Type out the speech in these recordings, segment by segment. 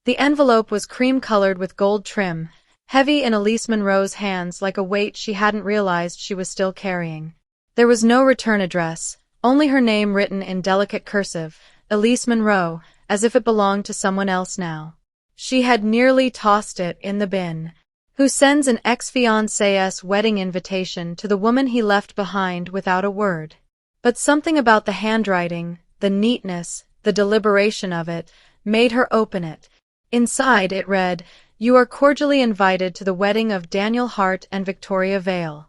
The envelope was cream-colored with gold trim, heavy in Elise Monroe's hands like a weight she hadn't realized she was still carrying. There was no return address, only her name written in delicate cursive, Elise Monroe, as if it belonged to someone else now. She had nearly tossed it in the bin. Who sends an ex-fiancé's wedding invitation to the woman he left behind without a word? But something about the handwriting, the neatness, the deliberation of it, made her open it. Inside it read, "You are cordially invited to the wedding of Daniel Hart and Victoria Vale."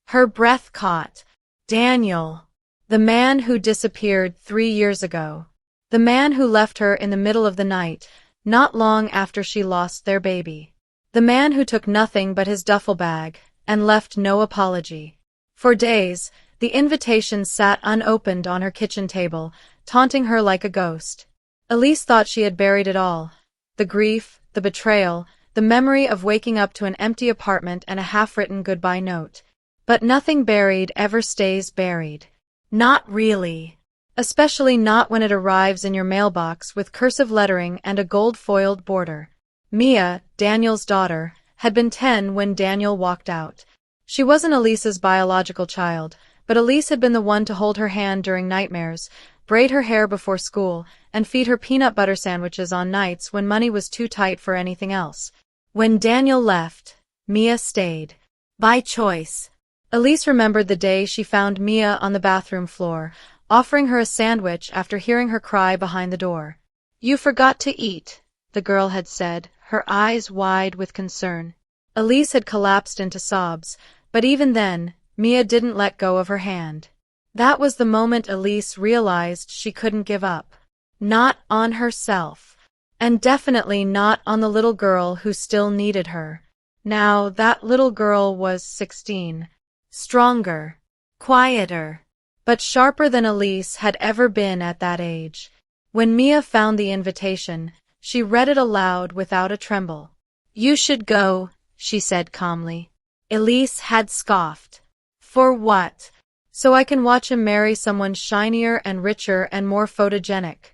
Her breath caught. Daniel. The man who disappeared 3 years ago. The man who left her in the middle of the night, not long after she lost their baby. The man who took nothing but his duffel bag, and left no apology. For days, the invitation sat unopened on her kitchen table, taunting her like a ghost. Elise thought she had buried it all. The grief, the betrayal, the memory of waking up to an empty apartment and a half-written goodbye note. But nothing buried ever stays buried. Not really. Especially not when it arrives in your mailbox with cursive lettering and a gold-foiled border. Mia, Daniel's daughter, had been 10 when Daniel walked out. She wasn't Elise's biological child, but Elise had been the one to hold her hand during nightmares, braid her hair before school, and feed her peanut butter sandwiches on nights when money was too tight for anything else. When Daniel left, Mia stayed. By choice. Elise remembered the day she found Mia on the bathroom floor, offering her a sandwich after hearing her cry behind the door. "You forgot to eat," the girl had said, her eyes wide with concern. Elise had collapsed into sobs, but even then, Mia didn't let go of her hand. That was the moment Elise realized she couldn't give up. Not on herself. And definitely not on the little girl who still needed her. Now, that little girl was 16. Stronger. Quieter. But sharper than Elise had ever been at that age. When Mia found the invitation, she read it aloud without a tremble. "You should go," she said calmly. Elise had scoffed. "For what? So I can watch him marry someone shinier and richer and more photogenic."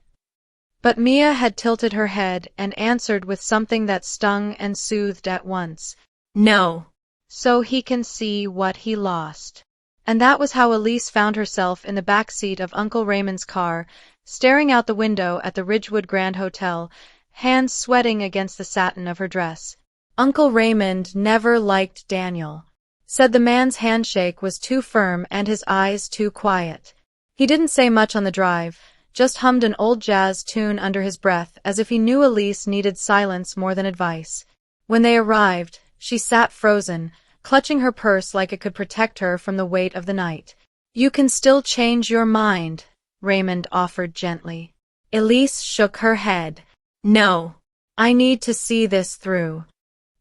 But Mia had tilted her head and answered with something that stung and soothed at once. "No. So he can see what he lost." And that was how Elise found herself in the back seat of Uncle Raymond's car, staring out the window at the Ridgewood Grand Hotel, hands sweating against the satin of her dress. Uncle Raymond never liked Daniel. Said the man's handshake was too firm and his eyes too quiet. He didn't say much on the drive, just hummed an old jazz tune under his breath as if he knew Elise needed silence more than advice. When they arrived, she sat frozen, clutching her purse like it could protect her from the weight of the night. "You can still change your mind," Raymond offered gently. Elise shook her head. "No. I need to see this through."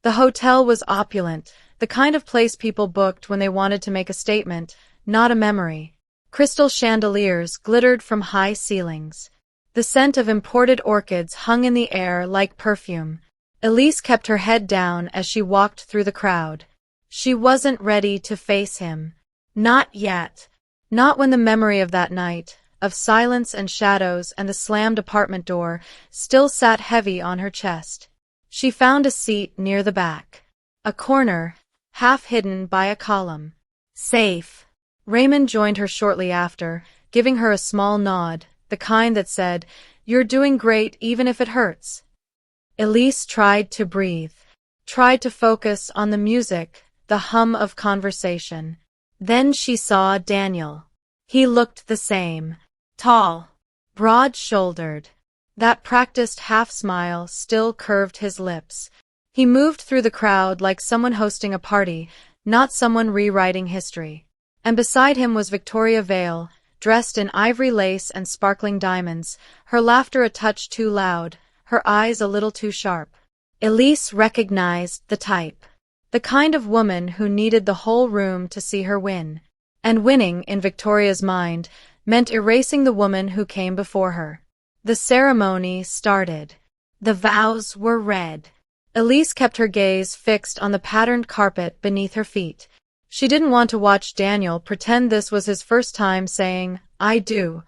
The hotel was opulent, the kind of place people booked when they wanted to make a statement, not a memory. Crystal chandeliers glittered from high ceilings. The scent of imported orchids hung in the air like perfume. Elise kept her head down as she walked through the crowd. She wasn't ready to face him. Not yet. Not when the memory of that night, of silence and shadows and the slammed apartment door, still sat heavy on her chest. She found a seat near the back. A corner, half hidden by a column. Safe. Raymond joined her shortly after, giving her a small nod, the kind that said, "You're doing great even if it hurts." Elise tried to breathe. Tried to focus on the music, the hum of conversation. Then she saw Daniel. He looked the same. Tall. Broad-shouldered. That practiced half-smile still curved his lips. He moved through the crowd like someone hosting a party, not someone rewriting history. And beside him was Victoria Vale, dressed in ivory lace and sparkling diamonds, her laughter a touch too loud, her eyes a little too sharp. Elise recognized the type. The kind of woman who needed the whole room to see her win. And winning, in Victoria's mind, meant erasing the woman who came before her. The ceremony started. The vows were read. Elise kept her gaze fixed on the patterned carpet beneath her feet. She didn't want to watch Daniel pretend this was his first time saying, "I do."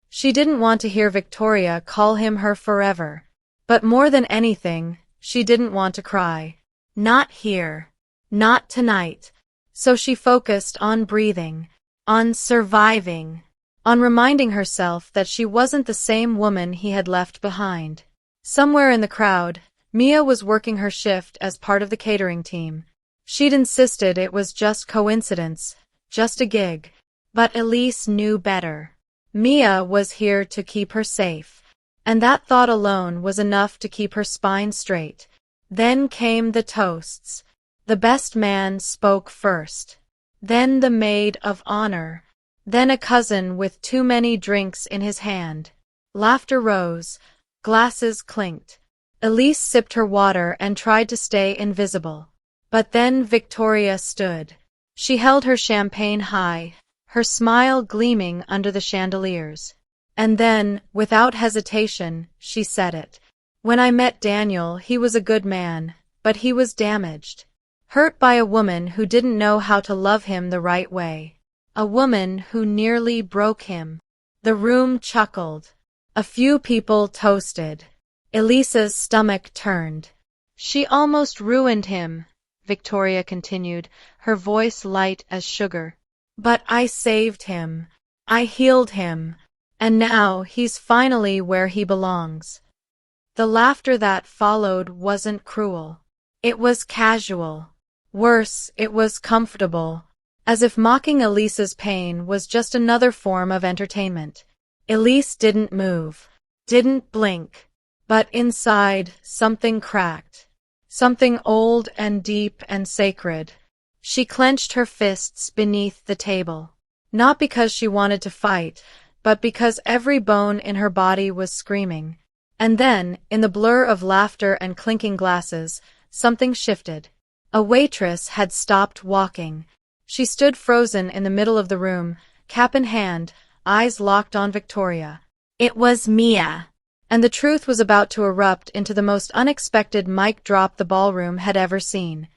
She didn't want to hear Victoria call him her forever. But more than anything, she didn't want to cry. Not here. Not tonight. So she focused on breathing, on surviving, on reminding herself that she wasn't the same woman he had left behind. Somewhere in the crowd, Mia was working her shift as part of the catering team. She'd insisted it was just coincidence, just a gig. But Elise knew better. Mia was here to keep her safe. And that thought alone was enough to keep her spine straight. Then came the toasts. The best man spoke first. Then the maid of honor. Then a cousin with too many drinks in his hand. Laughter rose. Glasses clinked. Elise sipped her water and tried to stay invisible. But then Victoria stood. She held her champagne high, her smile gleaming under the chandeliers. And then, without hesitation, she said it. When I met Daniel, he was a good man, but he was damaged. Hurt by a woman who didn't know how to love him the right way. A woman who nearly broke him. The room chuckled. A few people toasted. Elisa's stomach turned. She almost ruined him, Victoria continued, her voice light as sugar. But I saved him. I healed him. And now he's finally where he belongs. The laughter that followed wasn't cruel. It was casual. Worse, it was comfortable. As if mocking Elisa's pain was just another form of entertainment. Elise didn't move. Didn't blink. But inside, something cracked. Something old and deep and sacred. She clenched her fists beneath the table. Not because she wanted to fight, but because every bone in her body was screaming. And then, in the blur of laughter and clinking glasses, something shifted. A waitress had stopped walking. She stood frozen in the middle of the room, cap in hand, eyes locked on Victoria. It was Mia. And the truth was about to erupt into the most unexpected mic drop the ballroom had ever seen.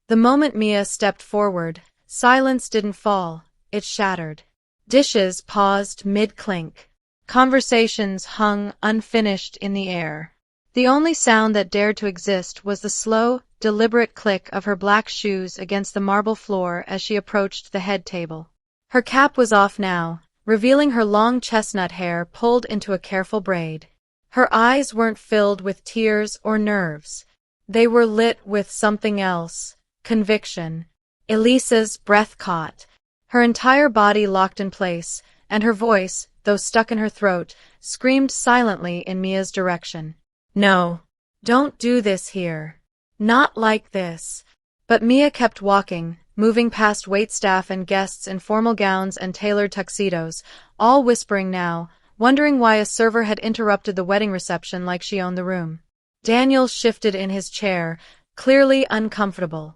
The moment Mia stepped forward, silence didn't fall, it shattered. Dishes paused mid-clink. Conversations hung unfinished in the air. The only sound that dared to exist was the slow, deliberate click of her black shoes against the marble floor as she approached the head table. Her cap was off now, revealing her long chestnut hair pulled into a careful braid. Her eyes weren't filled with tears or nerves. They were lit with something else, conviction. Elisa's breath caught. Her entire body locked in place, and her voice, though stuck in her throat, screamed silently in Mia's direction. No. Don't do this here. Not like this. But Mia kept walking, moving past waitstaff and guests in formal gowns and tailored tuxedos, all whispering now, wondering why a server had interrupted the wedding reception like she owned the room. Daniel shifted in his chair, clearly uncomfortable.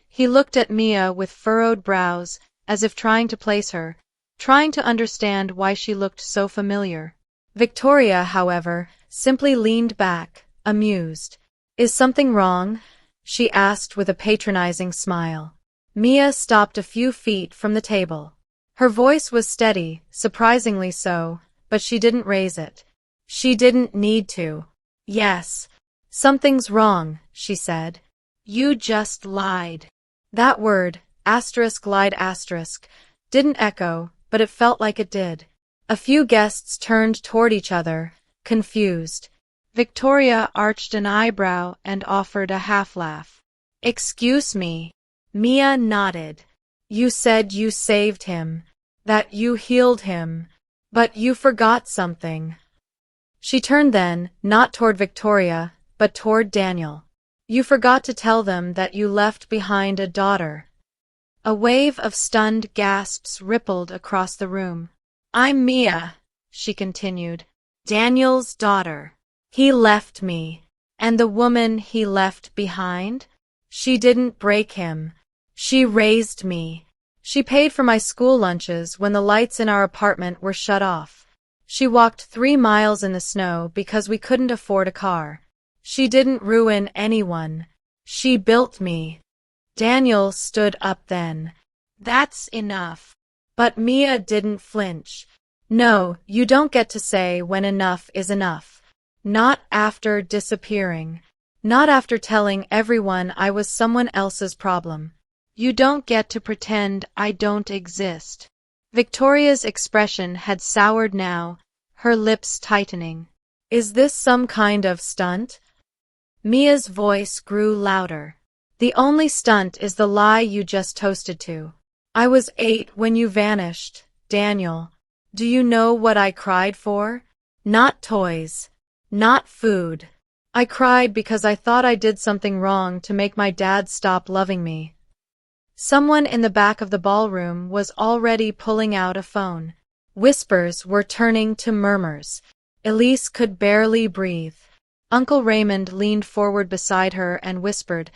He looked at Mia with furrowed brows, as if trying to place her, trying to understand why she looked so familiar. Victoria, however, simply leaned back, amused. Is something wrong? She asked with a patronizing smile. Mia stopped a few feet from the table. Her voice was steady, surprisingly so, but she didn't raise it. She didn't need to. Yes. Something's wrong, she said. You just lied. That word, lied didn't echo, but it felt like it did. A few guests turned toward each other, confused. Victoria arched an eyebrow and offered a half-laugh. Excuse me. Mia nodded. You said you saved him, that you healed him, but you forgot something. She turned then, not toward Victoria, but toward Daniel. You forgot to tell them that you left behind a daughter. A wave of stunned gasps rippled across the room. I'm Mia, she continued. Daniel's daughter. He left me. And the woman he left behind? She didn't break him. She raised me. She paid for my school lunches when the lights in our apartment were shut off. She walked 3 miles in the snow because we couldn't afford a car. She didn't ruin anyone. She built me. Daniel stood up then. That's enough. But Mia didn't flinch. No, you don't get to say when enough is enough. Not after disappearing. Not after telling everyone I was someone else's problem. You don't get to pretend I don't exist. Victoria's expression had soured now, her lips tightening. Is this some kind of stunt? Mia's voice grew louder. The only stunt is the lie you just toasted to. I was 8 when you vanished, Daniel. Do you know what I cried for? Not toys. Not food. I cried because I thought I did something wrong to make my dad stop loving me. Someone in the back of the ballroom was already pulling out a phone. Whispers were turning to murmurs. Elise could barely breathe. Uncle Raymond leaned forward beside her and whispered,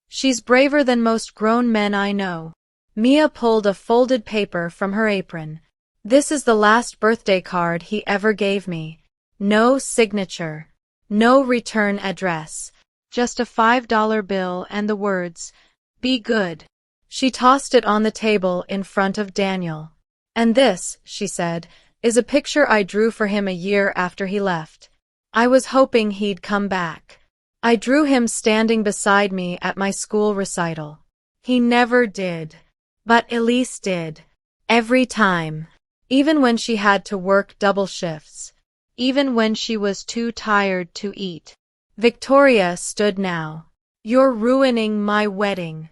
"She's braver than most grown men I know." Mia pulled a folded paper from her apron. "This is the last birthday card he ever gave me. No signature. No return address. Just a $5 bill and the words, 'Be good.'" She tossed it on the table in front of Daniel. "And this," she said, "is a picture I drew for him a year after he left. I was hoping he'd come back. I drew him standing beside me at my school recital. He never did. But Elise did. Every time. Even when she had to work double shifts. Even when she was too tired to eat." Victoria stood now. "You're ruining my wedding."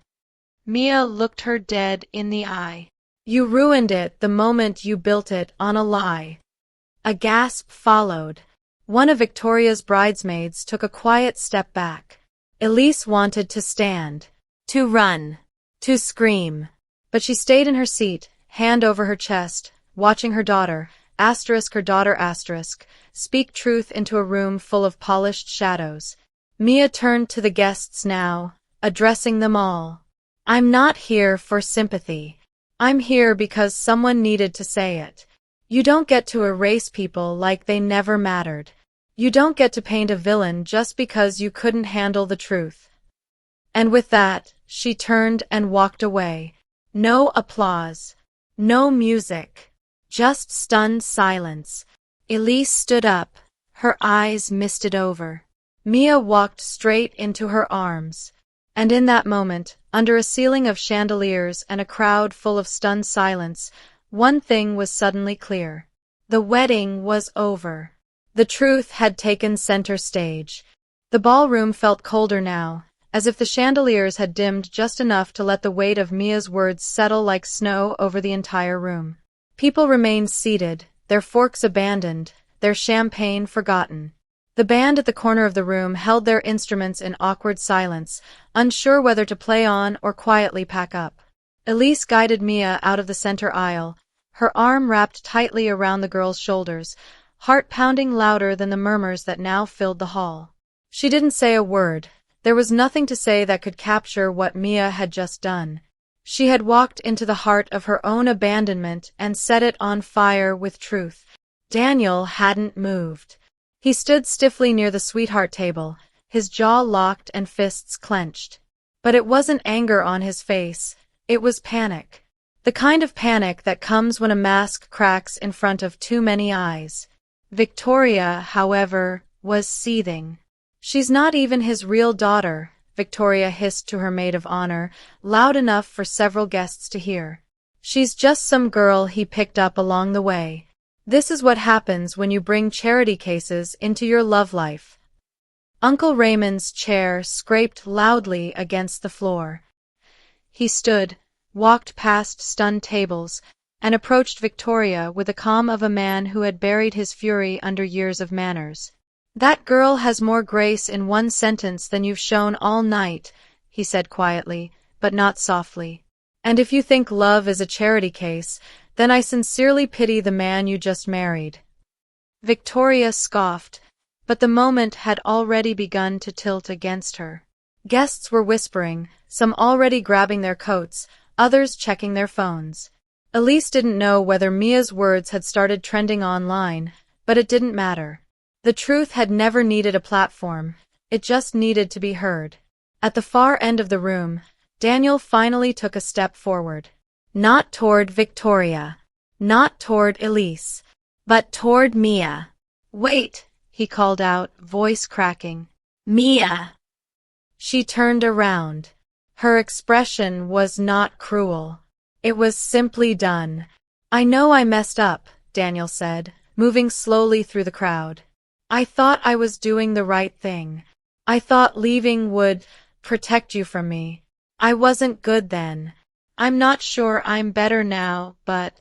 Mia looked her dead in the eye. "You ruined it the moment you built it on a lie." A gasp followed. One of Victoria's bridesmaids took a quiet step back. Elise wanted to stand, to run, to scream. But she stayed in her seat, hand over her chest, watching her daughter, her daughter, speak truth into a room full of polished shadows. Mia turned to the guests now, addressing them all. "I'm not here for sympathy. I'm here because someone needed to say it. You don't get to erase people like they never mattered. You don't get to paint a villain just because you couldn't handle the truth." And with that, she turned and walked away. No applause. No music. Just stunned silence. Elise stood up, her eyes misted over. Mia walked straight into her arms. And in that moment, under a ceiling of chandeliers and a crowd full of stunned silence, one thing was suddenly clear. The wedding was over. The truth had taken center stage. The ballroom felt colder now, as if the chandeliers had dimmed just enough to let the weight of Mia's words settle like snow over the entire room. People remained seated, their forks abandoned, their champagne forgotten. The band at the corner of the room held their instruments in awkward silence, unsure whether to play on or quietly pack up. Elise guided Mia out of the center aisle, her arm wrapped tightly around the girl's shoulders, heart pounding louder than the murmurs that now filled the hall. She didn't say a word. There was nothing to say that could capture what Mia had just done. She had walked into the heart of her own abandonment and set it on fire with truth. Daniel hadn't moved. He stood stiffly near the sweetheart table, his jaw locked and fists clenched. But it wasn't anger on his face, it was panic. The kind of panic that comes when a mask cracks in front of too many eyes. Victoria, however, was seething. "She's not even his real daughter," Victoria hissed to her maid of honor, loud enough for several guests to hear. "She's just some girl he picked up along the way. This is what happens when you bring charity cases into your love life." Uncle Raymond's chair scraped loudly against the floor. He stood, walked past stunned tables, and approached Victoria with the calm of a man who had buried his fury under years of manners. "That girl has more grace in one sentence than you've shown all night," he said quietly, but not softly. "And if you think love is a charity case, then I sincerely pity the man you just married." Victoria scoffed, but the moment had already begun to tilt against her. Guests were whispering, some already grabbing their coats, others checking their phones. Elise didn't know whether Mia's words had started trending online, but it didn't matter. The truth had never needed a platform, it just needed to be heard. At the far end of the room, Daniel finally took a step forward. Not toward Victoria. Not toward Elise. But toward Mia. "Wait," he called out, voice cracking. Mia! She turned around. Her expression was not cruel. It was simply done. I know I messed up, Daniel said, moving slowly through the crowd. I thought I was doing the right thing. I thought leaving would protect you from me. I wasn't good then. I'm not sure I'm better now, but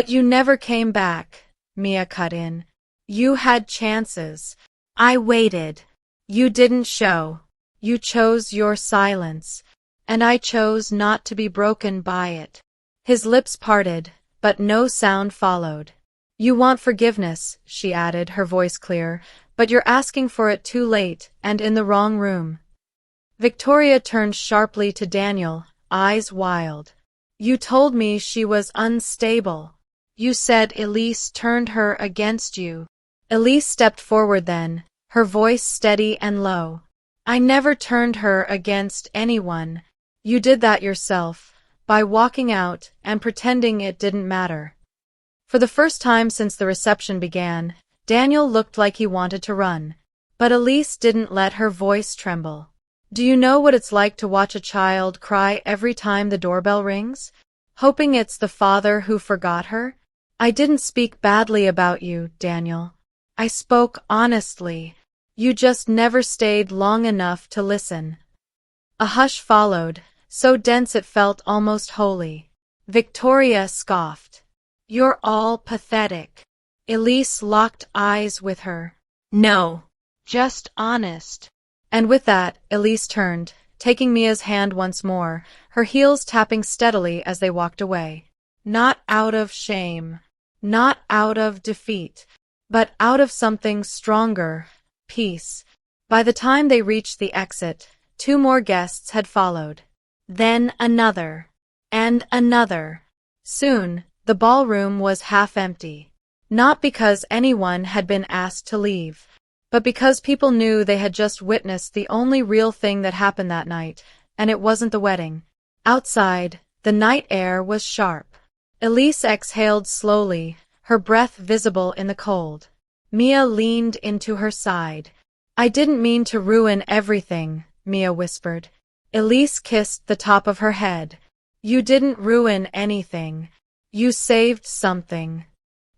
you never came back, Mia cut in. You had chances. I waited. You didn't show. You chose your silence, and I chose not to be broken by it. His lips parted, but no sound followed. You want forgiveness, she added, her voice clear, but you're asking for it too late and in the wrong room. Victoria turned sharply to Daniel, eyes wild. You told me she was unstable. You said Elise turned her against you. Elise stepped forward then, her voice steady and low. I never turned her against anyone. You did that yourself, by walking out and pretending it didn't matter. For the first time since the reception began, Daniel looked like he wanted to run. But Elise didn't let her voice tremble. Do you know what it's like to watch a child cry every time the doorbell rings? Hoping it's the father who forgot her? I didn't speak badly about you, Daniel. I spoke honestly. You just never stayed long enough to listen. A hush followed, so dense it felt almost holy. Victoria scoffed. You're all pathetic. Elise locked eyes with her. No, just honest. And with that, Elise turned, taking Mia's hand once more, her heels tapping steadily as they walked away. Not out of shame, not out of defeat, but out of something stronger, peace. By the time they reached the exit, 2 more guests had followed. Then another. And another. Soon, the ballroom was half empty. Not because anyone had been asked to leave, but because people knew they had just witnessed the only real thing that happened that night, and it wasn't the wedding. Outside, the night air was sharp. Elise exhaled slowly, her breath visible in the cold. Mia leaned into her side. I didn't mean to ruin everything, Mia whispered. Elise kissed the top of her head. You didn't ruin anything. You saved something.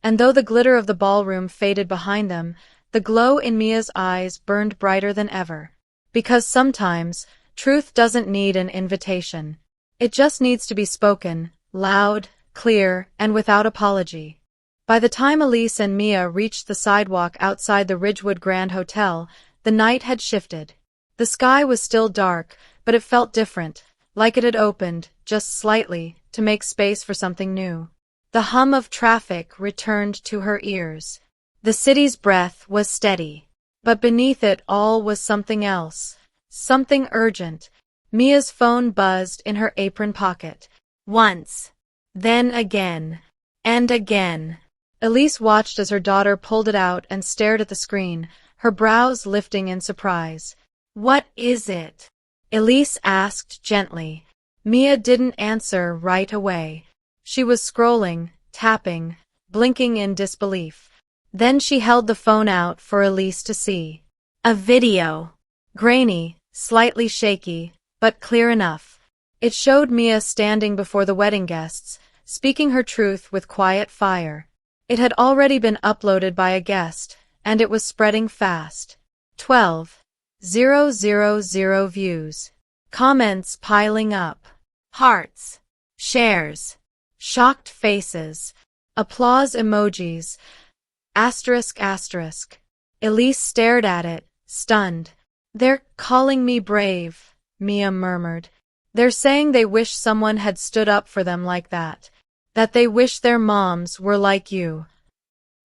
And though the glitter of the ballroom faded behind them, the glow in Mia's eyes burned brighter than ever. Because sometimes, truth doesn't need an invitation. It just needs to be spoken, loud, clear, and without apology. By the time Elise and Mia reached the sidewalk outside the Ridgewood Grand Hotel, the night had shifted. The sky was still dark, but it felt different, like it had opened, just slightly, to make space for something new. The hum of traffic returned to her ears. The city's breath was steady. But beneath it all was something else. Something urgent. Mia's phone buzzed in her apron pocket. Once. Then again. And again. Elise watched as her daughter pulled it out and stared at the screen, her brows lifting in surprise. What is it? Elise asked gently. Mia didn't answer right away. She was scrolling, tapping, blinking in disbelief. Then she held the phone out for Elise to see. A video. Grainy, slightly shaky, but clear enough. It showed Mia standing before the wedding guests, speaking her truth with quiet fire. It had already been uploaded by a guest, and it was spreading fast. 12,000 views. Comments piling up. Hearts. Shares. Shocked faces. Applause emojis. Asterisk asterisk. Elise stared at it, stunned. They're calling me brave, Mia murmured. They're saying they wish someone had stood up for them like that. That they wish their moms were like you.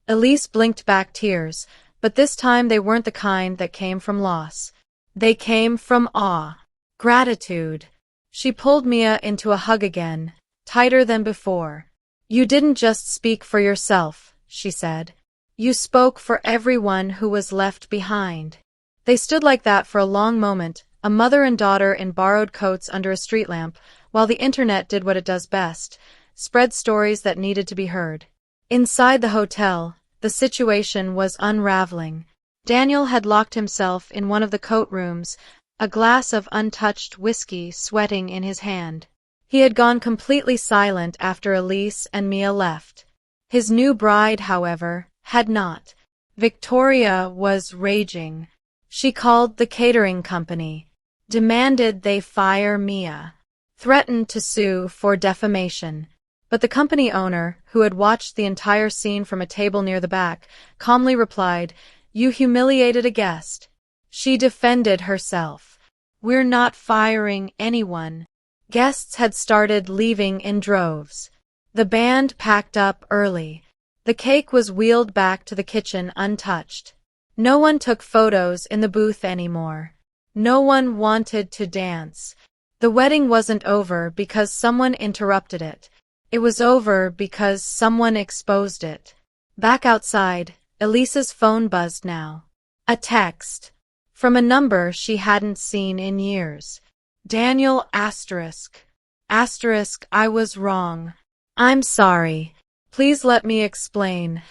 Elise blinked back tears, but this time they weren't the kind that came from loss. They came from awe. Gratitude. She pulled Mia into a hug again, tighter than before. You didn't just speak for yourself, she said. You spoke for everyone who was left behind. They stood like that for a long moment, a mother and daughter in borrowed coats under a street lamp, while the internet did what it does best, spread stories that needed to be heard. Inside the hotel, the situation was unraveling. Daniel had locked himself in one of the coat rooms, a glass of untouched whiskey sweating in his hand. He had gone completely silent after Elise and Mia left. His new bride, however, had not. Victoria was raging. She called the catering company, demanded they fire Mia, threatened to sue for defamation. But the company owner, who had watched the entire scene from a table near the back, calmly replied, "You humiliated a guest." She defended herself. "We're not firing anyone." Guests had started leaving in droves. The band packed up early. The cake was wheeled back to the kitchen untouched. No one took photos in the booth anymore. No one wanted to dance. The wedding wasn't over because someone interrupted it. It was over because someone exposed it. Back outside, Elise's phone buzzed now. A text. From a number she hadn't seen in years. Daniel asterisk. Asterisk, I was wrong. I'm sorry. Please let me explain.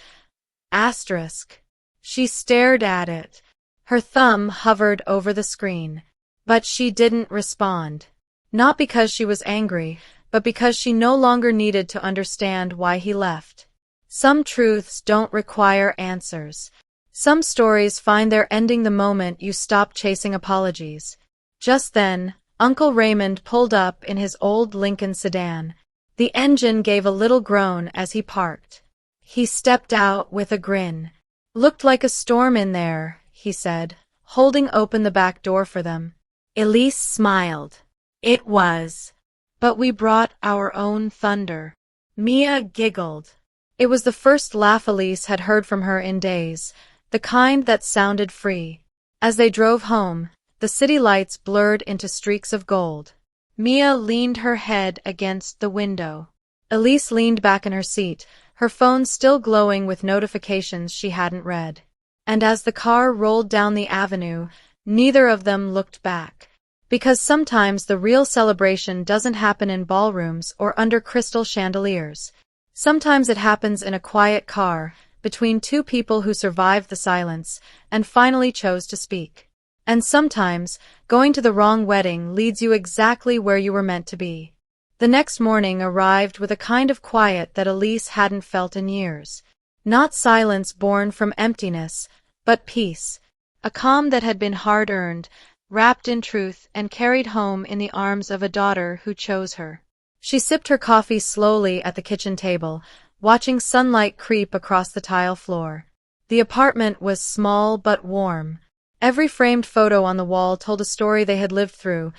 Asterisk. She stared at it. Her thumb hovered over the screen. But she didn't respond. Not because she was angry, but because she no longer needed to understand why he left. Some truths don't require answers. Some stories find their ending the moment you stop chasing apologies. Just then, Uncle Raymond pulled up in his old Lincoln sedan. The engine gave a little groan as he parked. He stepped out with a grin. "Looked like a storm in there," he said, holding open the back door for them. Elise smiled. "It was. But we brought our own thunder." Mia giggled. It was the first laugh Elise had heard from her in days, the kind that sounded free. As they drove home, the city lights blurred into streaks of gold. Mia leaned her head against the window. Elise leaned back in her seat, her phone still glowing with notifications she hadn't read. And as the car rolled down the avenue, neither of them looked back. Because sometimes the real celebration doesn't happen in ballrooms or under crystal chandeliers. Sometimes it happens in a quiet car, between two people who survived the silence and finally chose to speak. And sometimes, going to the wrong wedding leads you exactly where you were meant to be. The next morning arrived with a kind of quiet that Elise hadn't felt in years. Not silence born from emptiness, but peace. A calm that had been hard-earned, wrapped in truth and carried home in the arms of a daughter who chose her. She sipped her coffee slowly at the kitchen table, watching sunlight creep across the tile floor. The apartment was small but warm. Every framed photo on the wall told a story they had lived through.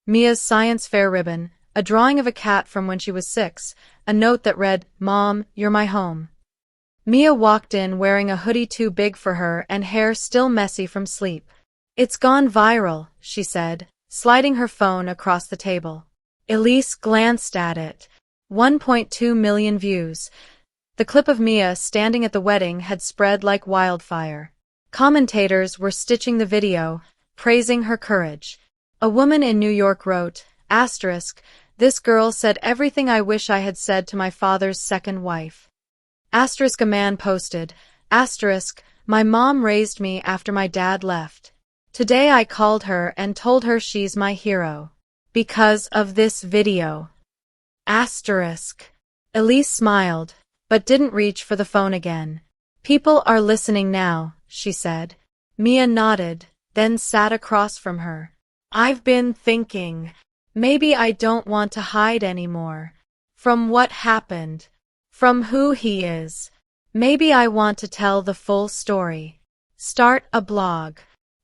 Mia's science fair ribbon, a drawing of a cat from when she was 6, a note that read, "Mom, you're my home." Mia walked in wearing a hoodie too big for her and hair still messy from sleep. "It's gone viral," she said, sliding her phone across the table. Elise glanced at it. 1.2 million views. The clip of Mia standing at the wedding had spread like wildfire. Commentators were stitching the video, praising her courage. A woman in New York wrote, asterisk, "This girl said everything I wish I had said to my father's second wife." Asterisk, a man posted, asterisk, "My mom raised me after my dad left. Today I called her and told her she's my hero. Because of this video." Asterisk. Elise smiled, but didn't reach for the phone again. "People are listening now," she said. Mia nodded, then sat across from her. "I've been thinking, maybe I don't want to hide anymore. From what happened. From who he is. Maybe I want to tell the full story. Start a blog.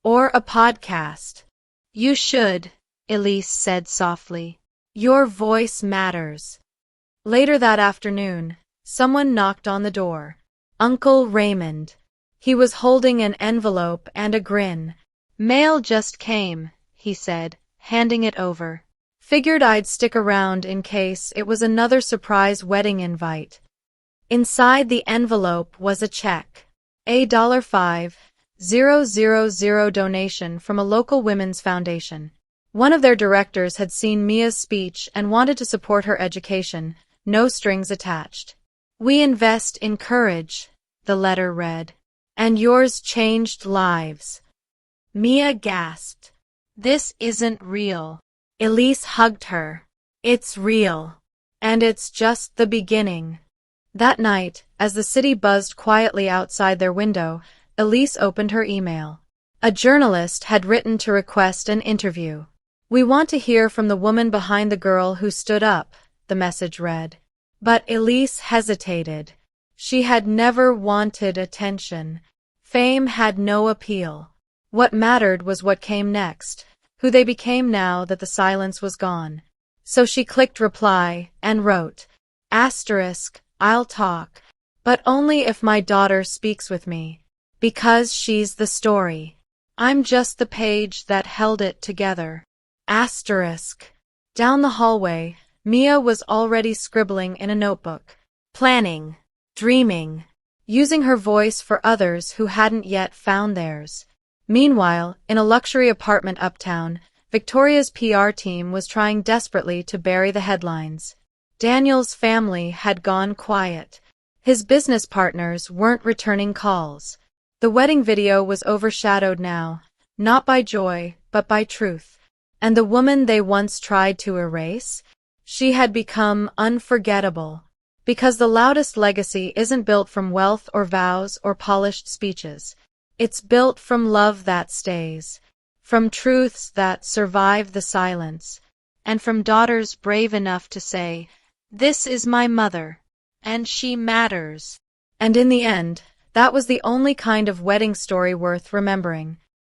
Or a podcast." "You should," Elise said softly. "Your voice matters." Later that afternoon, someone knocked on the door. Uncle Raymond. He was holding an envelope and a grin. "Mail just came," he said, handing it over. "Figured I'd stick around in case it was another surprise wedding invite." Inside the envelope was a check. A $5,000 donation from a local women's foundation. One of their directors had seen Mia's speech and wanted to support her education, no strings attached. "We invest in courage," the letter read. And yours changed lives. Mia gasped. This isn't real. Elise hugged her. It's real. And it's just the beginning. That night, as the city buzzed quietly outside their window, Elise opened her email. A journalist had written to request an interview. We want to hear from the woman behind the girl who stood up, the message read. But Elise hesitated. She had never wanted attention. Fame had no appeal. What mattered was what came next, who they became now that the silence was gone. So she clicked reply and wrote, I'll talk, but only if my daughter speaks with me. Because she's the story. I'm just the page that held it together. Down the hallway, Mia was already scribbling in a notebook, planning, dreaming, using her voice for others who hadn't yet found theirs. Meanwhile, in a luxury apartment uptown, Victoria's PR team was trying desperately to bury the headlines. Daniel's family had gone quiet. His business partners weren't returning calls. The wedding video was overshadowed now, not by joy, but by truth. And the woman they once tried to erase? She had become unforgettable. Because the loudest legacy isn't built from wealth or vows or polished speeches. It's built from love that stays, from truths that survive the silence, and from daughters brave enough to say, This is my mother, and she matters. And in the end, that was the only kind of wedding story worth remembering.